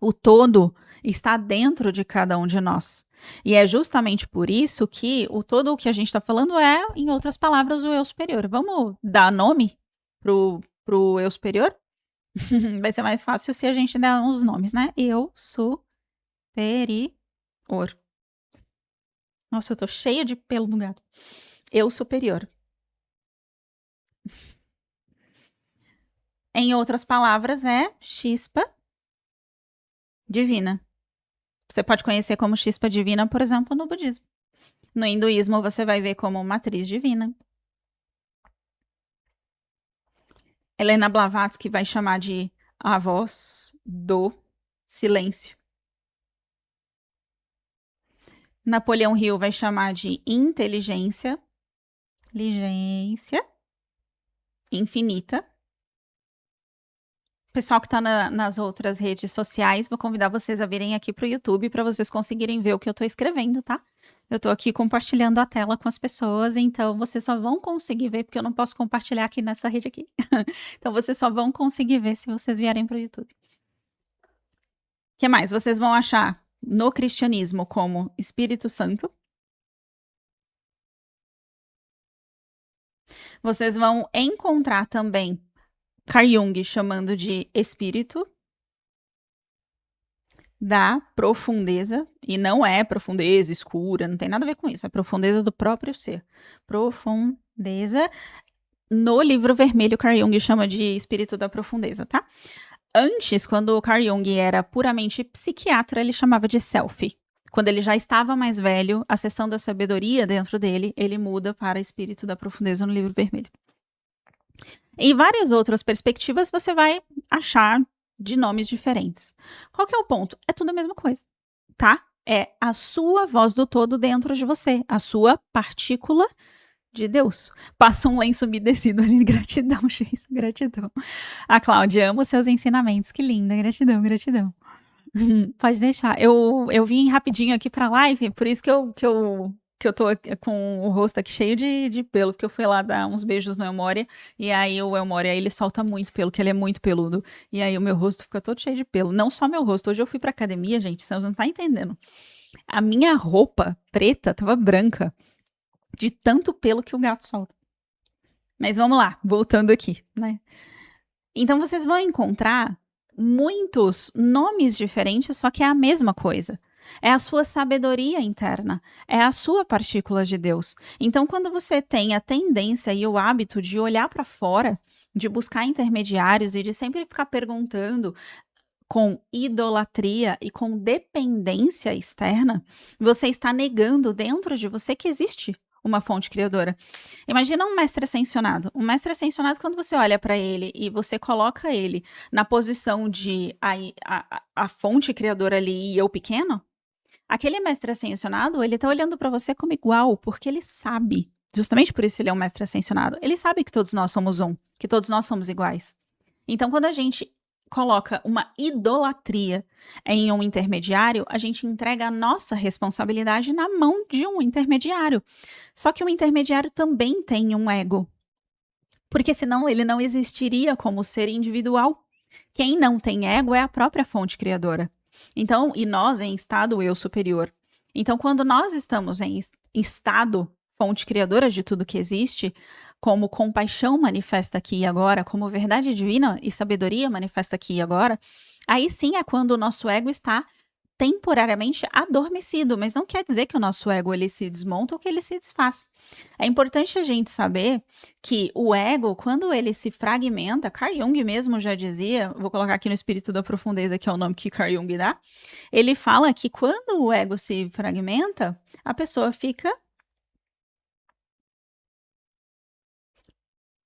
O todo está dentro de cada um de nós. E é justamente por isso que o todo o que a gente está falando é, em outras palavras, o eu superior. Vamos dar nome pro eu superior? Vai ser mais fácil se a gente der uns nomes, né? Eu superior. Nossa, eu tô cheia de pelo no gato. Eu superior. Em outras palavras, é chispa divina. Você pode conhecer como chispa divina, por exemplo, no budismo. No hinduísmo, você vai ver como matriz divina. Helena Blavatsky vai chamar de a voz do silêncio. Napoleão Hill vai chamar de inteligência infinita. Pessoal que está nas outras redes sociais, vou convidar vocês a virem aqui para o YouTube para vocês conseguirem ver o que eu estou escrevendo, tá? Eu estou aqui compartilhando a tela com as pessoas, então vocês só vão conseguir ver, porque eu não posso compartilhar aqui nessa rede aqui. Então vocês só vão conseguir ver se vocês vierem para o YouTube. O que mais? Vocês vão achar no cristianismo como Espírito Santo. Vocês vão encontrar também Carl Jung chamando de espírito da profundeza, e não é profundeza escura, não tem nada a ver com isso, é profundeza do próprio ser. Profundeza. No livro vermelho, Carl Jung chama de espírito da profundeza, tá? Antes, quando o Carl Jung era puramente psiquiatra, ele chamava de self. Quando ele já estava mais velho, acessando a sabedoria dentro dele, ele muda para espírito da profundeza no livro vermelho. Em várias outras perspectivas, você vai achar de nomes diferentes. Qual que é o ponto? É tudo a mesma coisa, tá? É a sua voz do todo dentro de você, a sua partícula de Deus. Passa um lenço umedecido ali, gratidão, gente, gratidão. A Cláudia, amo seus ensinamentos, que linda, gratidão, gratidão. Pode deixar. Eu vim rapidinho aqui pra live, por isso que eu tô com o rosto aqui cheio de pelo, porque eu fui lá dar uns beijos no Elmoria, e aí o Elmoria, ele solta muito pelo, que ele é muito peludo, e aí o meu rosto fica todo cheio de pelo. Não só meu rosto, hoje eu fui pra academia, gente, vocês não tá entendendo. A minha roupa preta tava branca, de tanto pelo que o gato solta. Mas vamos lá, voltando aqui, né? Então vocês vão encontrar muitos nomes diferentes, só que é a mesma coisa. É a sua sabedoria interna, é a sua partícula de Deus. Então, quando você tem a tendência e o hábito de olhar para fora, de buscar intermediários e de sempre ficar perguntando com idolatria e com dependência externa, você está negando dentro de você que existe uma fonte criadora. Imagina um mestre ascensionado. Um mestre ascensionado, quando você olha para ele e você coloca ele na posição de a fonte criadora ali e eu pequeno, aquele mestre ascensionado, ele tá olhando para você como igual, porque ele sabe. Justamente por isso ele é um mestre ascensionado. Ele sabe que todos nós somos um, que todos nós somos iguais. Então, quando a gente coloca uma idolatria em um intermediário, a gente entrega a nossa responsabilidade na mão de um intermediário. Só que o intermediário também tem um ego, porque senão ele não existiria como ser individual. Quem não tem ego é a própria fonte criadora. Então, e nós em estado eu superior. Então, quando nós estamos em estado fonte criadora de tudo que existe, como compaixão manifesta aqui e agora, como verdade divina e sabedoria manifesta aqui e agora, aí sim é quando o nosso ego está temporariamente adormecido, mas não quer dizer que o nosso ego ele se desmonta ou que ele se desfaz. É importante a gente saber que o ego, quando ele se fragmenta, Carl Jung mesmo já dizia, vou colocar aqui no Espírito da Profundeza, que é o nome que Carl Jung dá, ele fala que quando o ego se fragmenta, a pessoa fica.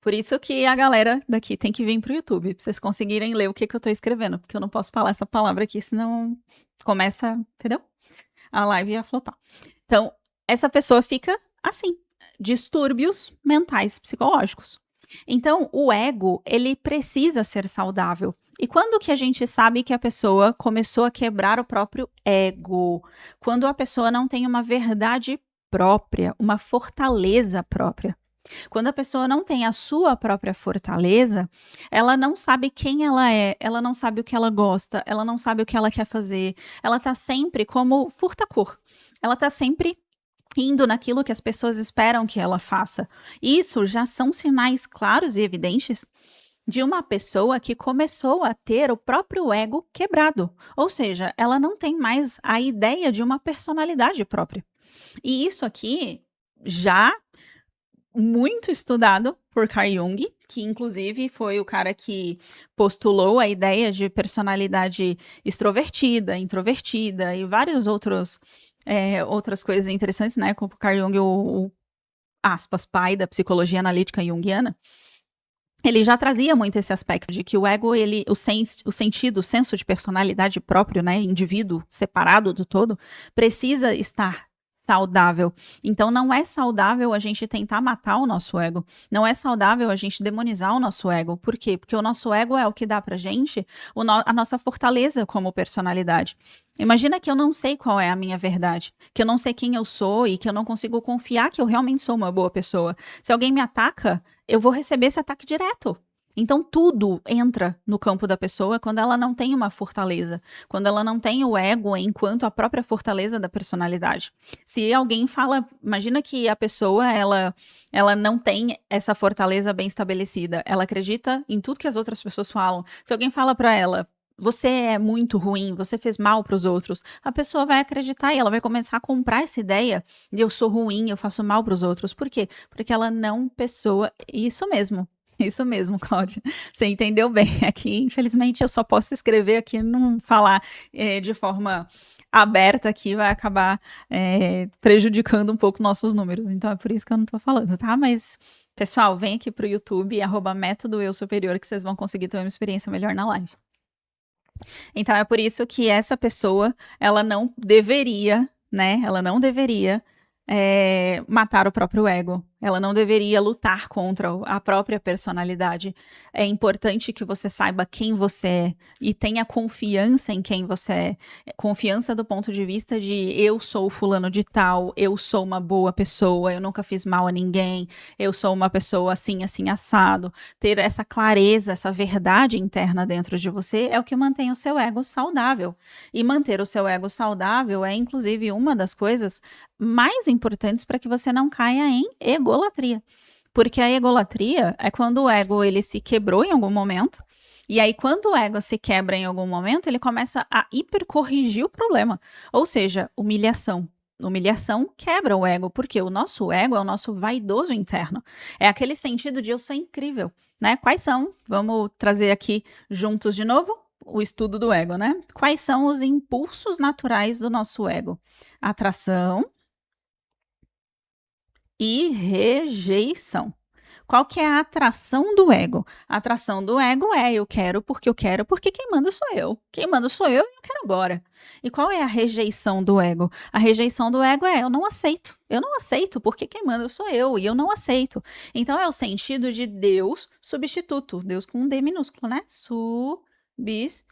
Por isso que a galera daqui tem que vir pro YouTube, pra vocês conseguirem ler o que eu tô escrevendo, porque eu não posso falar essa palavra aqui, senão começa, entendeu? A live ia flopar. Então, essa pessoa fica assim, distúrbios mentais psicológicos. Então, o ego, ele precisa ser saudável. E quando que a gente sabe que a pessoa começou a quebrar o próprio ego? Quando a pessoa não tem uma verdade própria, uma fortaleza própria. Quando a pessoa não tem a sua própria fortaleza, ela não sabe quem ela não sabe o que ela gosta, ela não sabe o que ela quer fazer, ela tá sempre como furta-cor. Ela tá sempre indo naquilo que as pessoas esperam que ela faça. Isso já são sinais claros e evidentes de uma pessoa que começou a ter o próprio ego quebrado. Ou seja, ela não tem mais a ideia de uma personalidade própria. E isso aqui já muito estudado por Carl Jung, que inclusive foi o cara que postulou a ideia de personalidade extrovertida, introvertida e vários outros outras coisas interessantes, né? Como Carl Jung, o aspas, pai da psicologia analítica junguiana, ele já trazia muito esse aspecto de que o ego, ele, o sentido, o senso de personalidade próprio, né, indivíduo separado do todo, precisa estar saudável. Então não é saudável a gente tentar matar o nosso ego. Não é saudável a gente demonizar o nosso ego. Por quê? Porque o nosso ego é o que dá pra gente a nossa fortaleza como personalidade. Imagina que eu não sei qual é a minha verdade, que eu não sei quem eu sou e que eu não consigo confiar que eu realmente sou uma boa pessoa. Se alguém me ataca, eu vou receber esse ataque direto. Então tudo entra no campo da pessoa quando ela não tem uma fortaleza, quando ela não tem o ego enquanto a própria fortaleza da personalidade. Se alguém fala, imagina que a pessoa ela não tem essa fortaleza bem estabelecida, ela acredita em tudo que as outras pessoas falam. Se alguém fala para ela, você é muito ruim, você fez mal para os outros, a pessoa vai acreditar e ela vai começar a comprar essa ideia de eu sou ruim, eu faço mal para os outros. Por quê? Porque ela não pessoa isso mesmo. Isso mesmo, Cláudia. Você entendeu bem. Aqui, infelizmente, eu só posso escrever aqui, não falar de forma aberta aqui, vai acabar prejudicando um pouco nossos números. Então é por isso que eu não tô falando, tá? Mas, pessoal, vem aqui pro YouTube, @método eu superior, que vocês vão conseguir ter uma experiência melhor na live. Então é por isso que essa pessoa, ela não deveria, né? Ela não deveria matar o próprio ego. Ela não deveria lutar contra a própria personalidade. É importante que você saiba quem você é e tenha confiança em quem você é. Confiança do ponto de vista de eu sou fulano de tal, eu sou uma boa pessoa, eu nunca fiz mal a ninguém, eu sou uma pessoa assim, assim, assado. Ter essa clareza, essa verdade interna dentro de você é o que mantém o seu ego saudável. E manter o seu ego saudável é, inclusive, uma das coisas mais importantes para que você não caia em egolatria. Porque a egolatria é quando o ego ele se quebrou em algum momento, e aí quando o ego se quebra em algum momento, ele começa a hipercorrigir o problema. Ou seja, humilhação. Humilhação quebra o ego, porque o nosso ego é o nosso vaidoso interno. É aquele sentido de eu sou incrível, né? Quais são? Vamos trazer aqui juntos de novo o estudo do ego, né? Quais são os impulsos naturais do nosso ego? Atração, e rejeição. Qual que é a atração do ego? A atração do ego é eu quero, porque quem manda sou eu. Quem manda sou eu e eu quero agora. E qual é a rejeição do ego? A rejeição do ego é eu não aceito. Eu não aceito porque quem manda sou eu e eu não aceito. Então é o sentido de Deus substituto. Deus com um D minúsculo, né? Substituto.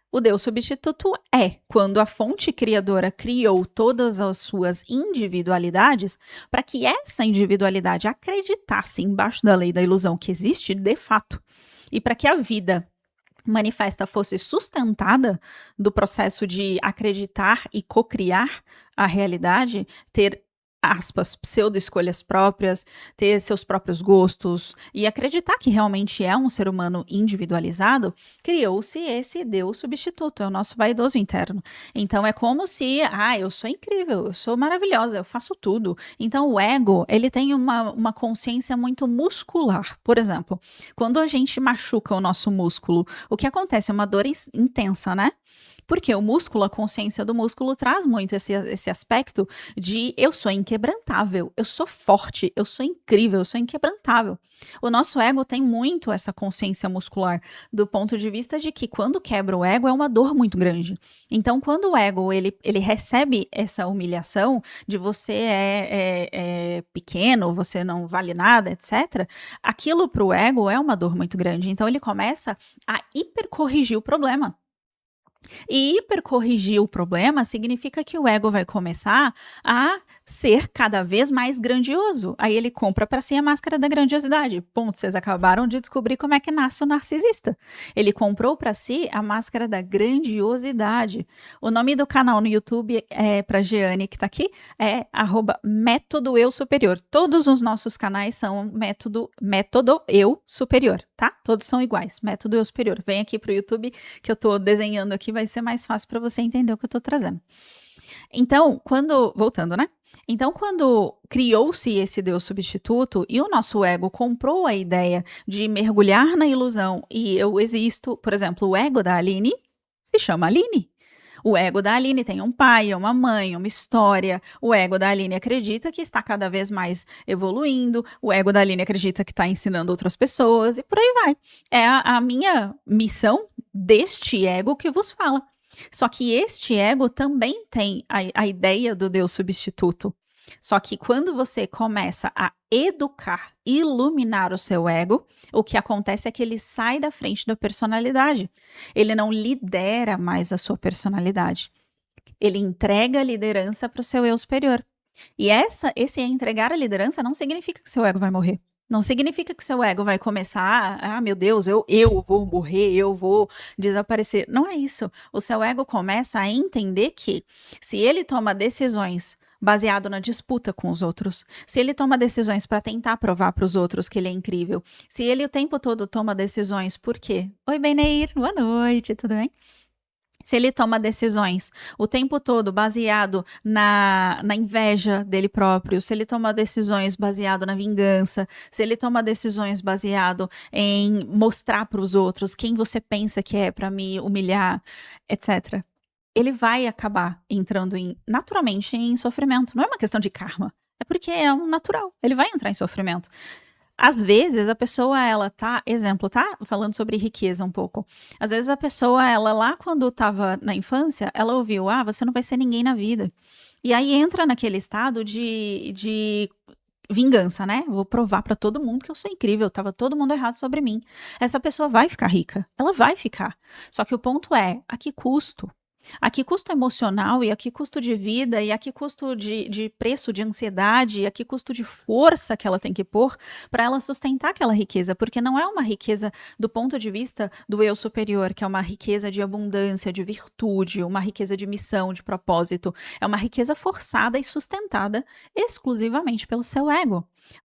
O Deus substituto é quando a fonte criadora criou todas as suas individualidades para que essa individualidade acreditasse embaixo da lei da ilusão que existe de fato. E para que a vida manifesta fosse sustentada do processo de acreditar e cocriar a realidade, ter aspas, pseudo-escolhas próprias, ter seus próprios gostos e acreditar que realmente é um ser humano individualizado, criou-se esse Deus substituto, é o nosso vaidoso interno. Então é como se, eu sou incrível, eu sou maravilhosa, eu faço tudo. Então o ego, ele tem uma consciência muito muscular. Por exemplo, quando a gente machuca o nosso músculo, o que acontece é uma dor intensa, né? Porque o músculo, a consciência do músculo traz muito esse aspecto de eu sou inquebrantável, eu sou forte, eu sou incrível, eu sou inquebrantável. O nosso ego tem muito essa consciência muscular, do ponto de vista de que quando quebra o ego é uma dor muito grande. Então, quando o ego ele recebe essa humilhação de você é pequeno, você não vale nada, etc., aquilo para o ego é uma dor muito grande. Então, ele começa a hipercorrigir o problema. E hipercorrigir o problema significa que o ego vai começar a ser cada vez mais grandioso. Aí ele compra para si a máscara da grandiosidade. Ponto. Vocês acabaram de descobrir como é que nasce o narcisista. Ele comprou para si a máscara da grandiosidade. O nome do canal no YouTube é para Jeane que tá aqui, é @método eu superior. Todos os nossos canais são método eu superior, tá? Todos são iguais, método eu superior. Vem aqui pro YouTube que eu tô desenhando aqui, vai ser mais fácil para você entender o que eu tô trazendo. Então, voltando, né? Então, quando criou-se esse Deus substituto e o nosso ego comprou a ideia de mergulhar na ilusão e eu existo, por exemplo, o ego da Aline se chama Aline. O ego da Aline tem um pai, uma mãe, uma história. O ego da Aline acredita que está cada vez mais evoluindo. O ego da Aline acredita que está ensinando outras pessoas e por aí vai. É a minha missão deste ego que vos fala. Só que este ego também tem a ideia do Deus substituto. Só que quando você começa a educar, iluminar o seu ego, o que acontece é que ele sai da frente da personalidade. Ele não lidera mais a sua personalidade. Ele entrega a liderança para o seu eu superior. E esse entregar a liderança não significa que seu ego vai morrer. Não significa que seu ego vai começar, meu Deus, eu vou morrer, eu vou desaparecer. Não é isso. O seu ego começa a entender que se ele toma decisões baseado na disputa com os outros, se ele toma decisões para tentar provar para os outros que ele é incrível, se ele o tempo todo toma decisões por quê? Oi, Beneir, boa noite, tudo bem? Se ele toma decisões o tempo todo baseado na inveja dele próprio, se ele toma decisões baseado na vingança, se ele toma decisões baseado em mostrar para os outros quem você pensa que é para me humilhar, etc. Ele vai acabar entrando naturalmente em sofrimento. Não é uma questão de karma, é porque é um natural. Ele vai entrar em sofrimento. Às vezes a pessoa ela tá, exemplo, tá? Falando sobre riqueza um pouco. Às vezes a pessoa ela lá quando estava na infância, ela ouviu: você não vai ser ninguém na vida. E aí entra naquele estado de vingança, né? Vou provar para todo mundo que eu sou incrível, tava todo mundo errado sobre mim. Essa pessoa vai ficar rica, ela vai ficar. Só que o ponto é, a que custo? A que custo emocional e a que custo de vida e a que custo de preço de ansiedade e a que custo de força que ela tem que pôr para ela sustentar aquela riqueza, porque não é uma riqueza do ponto de vista do eu superior, que é uma riqueza de abundância, de virtude, uma riqueza de missão, de propósito, é uma riqueza forçada e sustentada exclusivamente pelo seu ego.